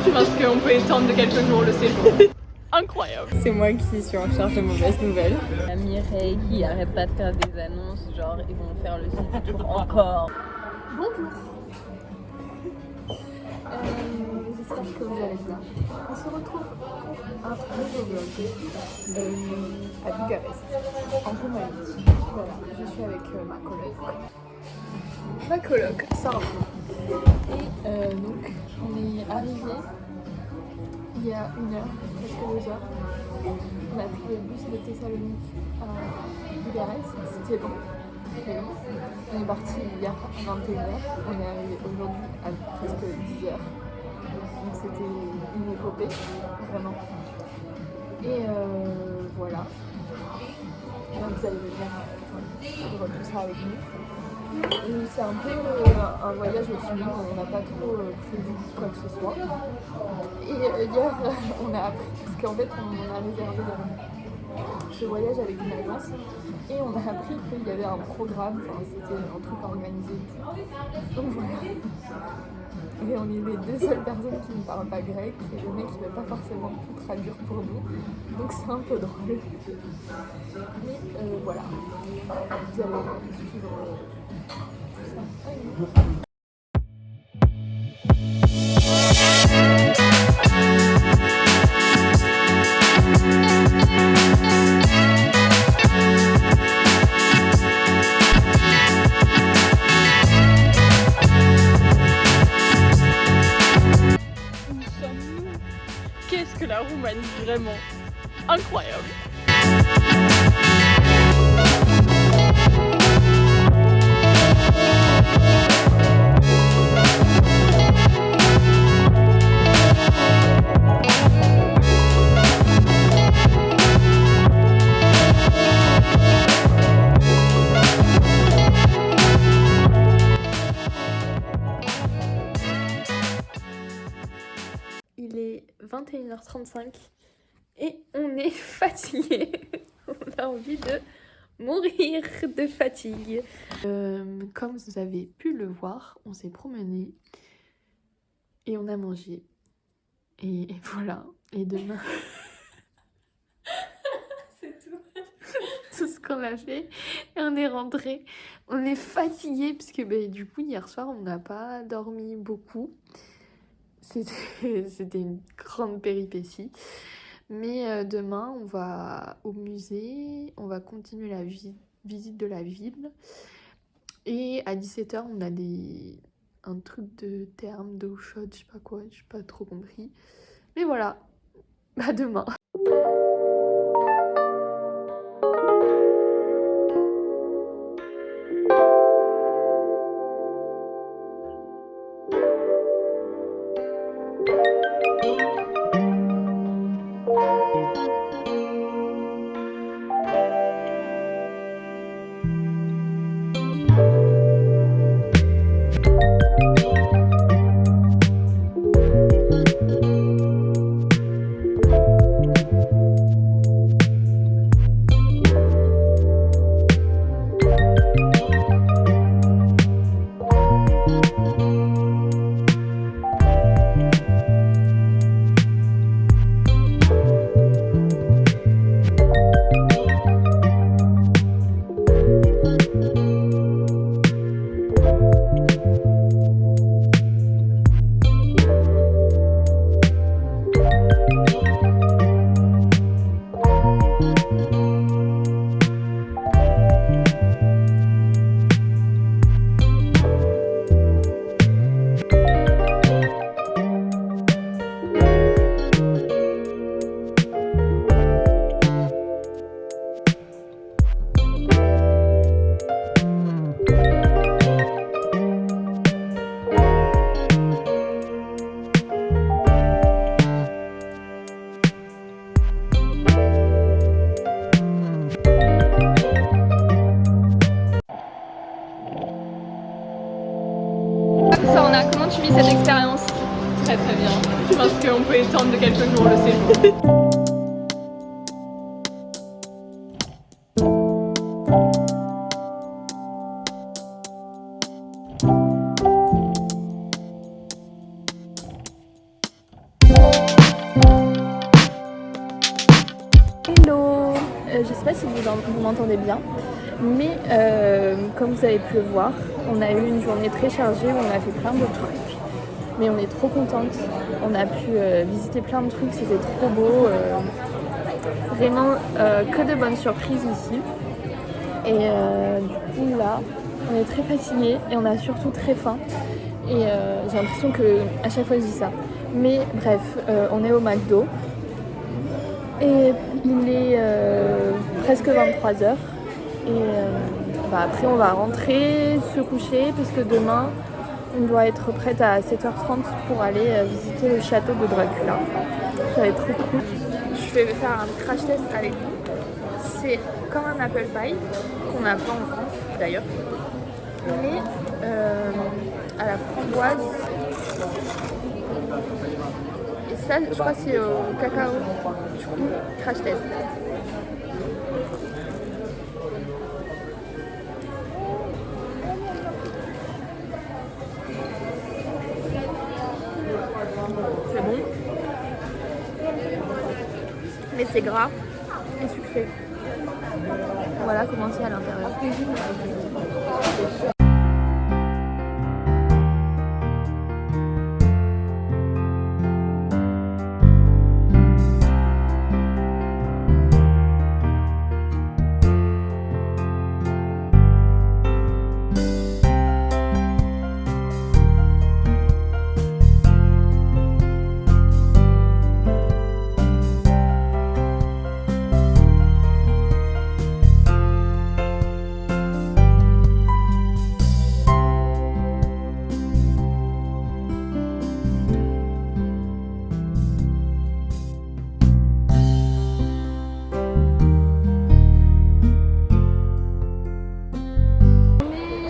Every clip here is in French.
Je pense qu'on peut étendre de quelques jours le séjour. Incroyable. C'est moi qui suis en charge de mauvaises nouvelles. La Mireille qui arrête pas de faire des annonces, genre ils vont faire le city tour encore. Bonjour. J'espère que vous allez bien. On se retrouve pour un nouveau vlog à Bucarest, en Roumanie. Voilà, je suis avec ma coloc, Sarah. Et donc, on est arrivé il y a 1 heure, presque 2 heures. On a pris le bus de Thessalonique à Bucarest, c'était long, très long. On est parti hier à 21h, on est arrivé aujourd'hui à presque 10h. Donc c'était une épopée, vraiment. Et voilà. Donc vous allez venir vivre tout ça avec nous. Et c'est un peu un voyage au feeling, on n'a pas trop prévu quoi que ce soit. Et hier, on a appris, parce qu'en fait, on a réservé ce voyage avec une agence, et on a appris qu'il y avait un programme, enfin, c'était un truc organisé et tout. Donc voilà. Et on est les 2 seules personnes qui ne parlent pas grec, et le mec il ne va pas forcément tout traduire pour nous, donc c'est un peu drôle. Mais voilà, vous allez suivre tout ça. Qu'est-ce que la Roumanie, vraiment incroyable. Il est 21h35 et on est fatigué. On a envie de mourir de fatigue. Comme vous avez pu le voir, on s'est promené et on a mangé. Et voilà. Et demain... C'est tout ce qu'on a fait. Et on est rentré. On est fatigué parce que du coup, hier soir, on n'a pas dormi beaucoup. C'était une grande péripétie. Mais demain, on va au musée, on va continuer la visite de la ville. Et à 17h, on a un truc de therme, d'eau chaude, je sais pas quoi, je sais pas trop compris. Mais voilà, à demain. Comment tu vis cette expérience? Très bien. Je pense qu'on peut étendre de quelques jours le séjour. je sais pas si vous m'entendez bien, mais comme vous avez pu le voir, on a eu une journée très chargée, on a fait plein de trucs, mais on est trop contente. On a pu visiter plein de trucs, c'était trop beau. Vraiment que de bonnes surprises ici. Et du coup là, on est très fatigué et on a surtout très faim. Et j'ai l'impression que à chaque fois je dis ça. Mais bref, on est au McDo. Et il est presque 23h. Et après on va rentrer, se coucher, puisque demain on doit être prête à 7h30 pour aller visiter le château de Dracula. Ça va être trop cool. Je vais faire un crash test avec vous. C'est comme un apple pie qu'on n'a pas en France d'ailleurs, mais à la framboise. Et ça, je crois que c'est au cacao. Du coup, crash test. C'est bon, mais c'est gras et sucré. Voilà comment c'est à l'intérieur.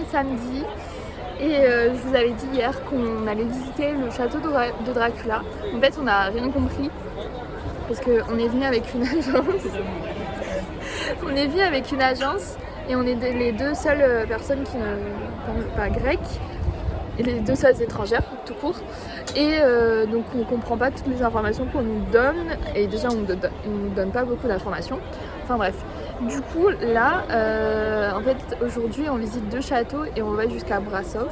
Samedi et je vous avais dit hier qu'on allait visiter le château de Dracula. En fait on n'a rien compris parce qu'on est venu avec une agence. On est venu avec une agence et on est les deux seules personnes qui ne parlent pas grec et les deux seules étrangères tout court. Et donc on comprend pas toutes les informations qu'on nous donne et déjà on nous donne pas beaucoup d'informations. Enfin bref. Du coup là, en fait aujourd'hui on visite 2 châteaux et on va jusqu'à Brasov,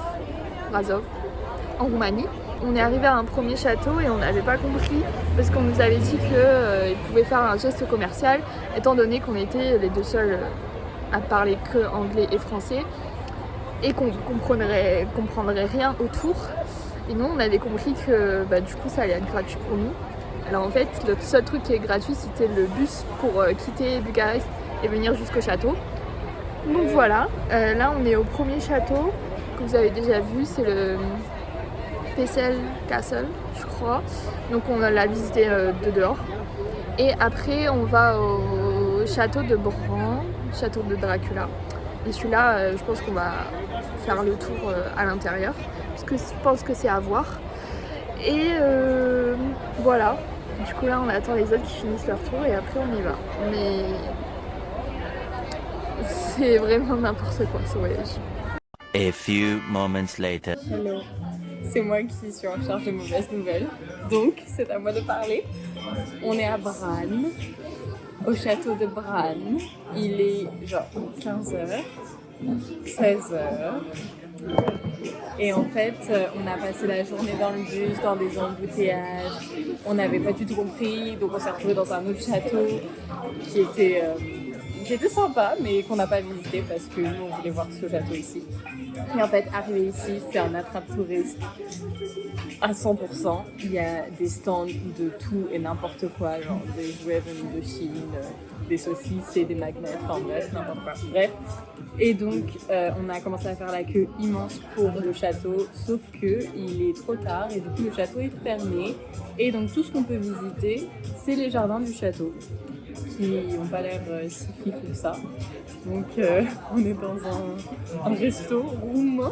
en Roumanie. On est arrivé à un premier château et on n'avait pas compris parce qu'on nous avait dit qu'il pouvait faire un geste commercial étant donné qu'on était les deux seuls à parler que anglais et français et qu'on comprendrait rien autour. Et nous on avait compris que du coup ça allait être gratuit pour nous. Alors en fait le seul truc qui est gratuit c'était le bus pour quitter Bucarest et venir jusqu'au château. Donc voilà, là on est au premier château que vous avez déjà vu, c'est le Pecel Castle je crois. Donc on l'a visité de dehors. Et après on va au château de Bran, château de Dracula. Et celui-là je pense qu'on va faire le tour à l'intérieur parce que je pense que c'est à voir. Et voilà, du coup là on attend les autres qui finissent leur tour et après on y va. Mais c'est vraiment n'importe quoi ce voyage. A few moments later. Hello, c'est moi qui suis en charge de mauvaises nouvelles, donc c'est à moi de parler. On est à Bran, au château de Bran. Il est genre 15h, 16h. Et en fait, on a passé la journée dans le bus, dans des embouteillages. On n'avait pas du tout compris, donc on s'est retrouvés dans un autre château qui était sympa, mais qu'on n'a pas visité parce que nous, on voulait voir ce château ici. Et en fait, arrivé ici, c'est un attrape-touriste à 100%. Il y a des stands de tout et n'importe quoi, genre des jouets venus de Chine, des saucisses et des magnets, enfin bref, n'importe quoi. Bref. Et donc, on a commencé à faire la queue immense pour le château, sauf que il est trop tard et du coup, le château est fermé. Et donc, tout ce qu'on peut visiter, c'est les jardins du château, qui n'ont pas l'air si fifou que ça. Donc on est dans un resto roumain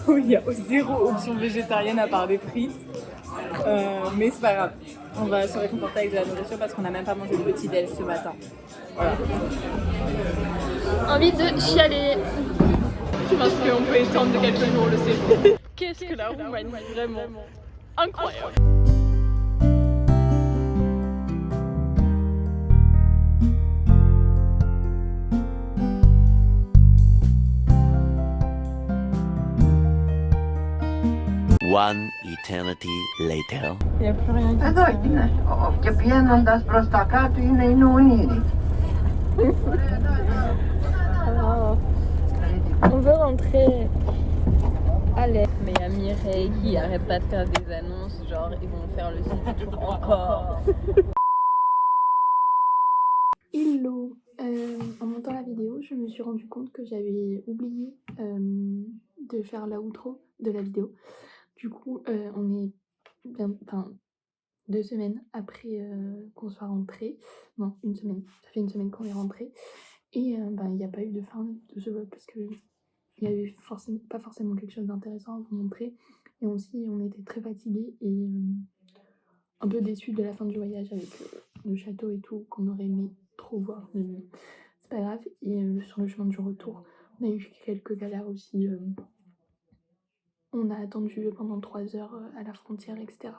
où il y a zéro option végétarienne à part des frites. Mais c'est pas grave, on va se réconforter avec de la nourriture parce qu'on n'a même pas mangé de petit-déj ce matin. Voilà. Envie de chialer. Je pense qu'on peut étendre de quelques jours le séjour. Qu'est-ce que la Roumanie, vraiment incroyable. One eternity later. Il n'y a plus rien qui tient. Adoitine, che pieno da sprostaccato in uniti. On veut rentrer. Allez. Mais il y a Mireille qui arrête pas de faire des annonces, genre ils vont faire le city tour encore. Hello. En montant la vidéo, je me suis rendu compte que j'avais oublié de faire l'outro de la vidéo. Du coup, on est bien, 2 semaines après qu'on soit rentré. Non, 1 semaine. Ça fait 1 semaine qu'on est rentré. Et il n'y a pas eu de fin de ce vlog parce que il y avait pas forcément quelque chose d'intéressant à vous montrer. Et aussi, on était très fatigués et un peu déçus de la fin du voyage avec le château et tout, qu'on aurait aimé trop voir. Mais bon, c'est pas grave. Et sur le chemin du retour, on a eu quelques galères aussi. On a attendu pendant 3 heures à la frontière, etc.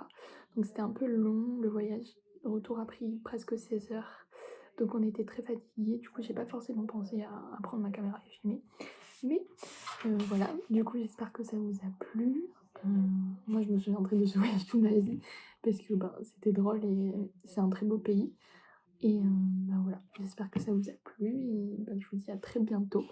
Donc c'était un peu long le voyage. Le retour a pris presque 16 heures. Donc on était très fatigués. Du coup, j'ai pas forcément pensé à prendre ma caméra et filmer. Mais voilà, du coup, j'espère que ça vous a plu. Moi, je me souviendrai de ce voyage toute ma vie parce que c'était drôle et c'est un très beau pays. Et voilà, j'espère que ça vous a plu et je vous dis à très bientôt.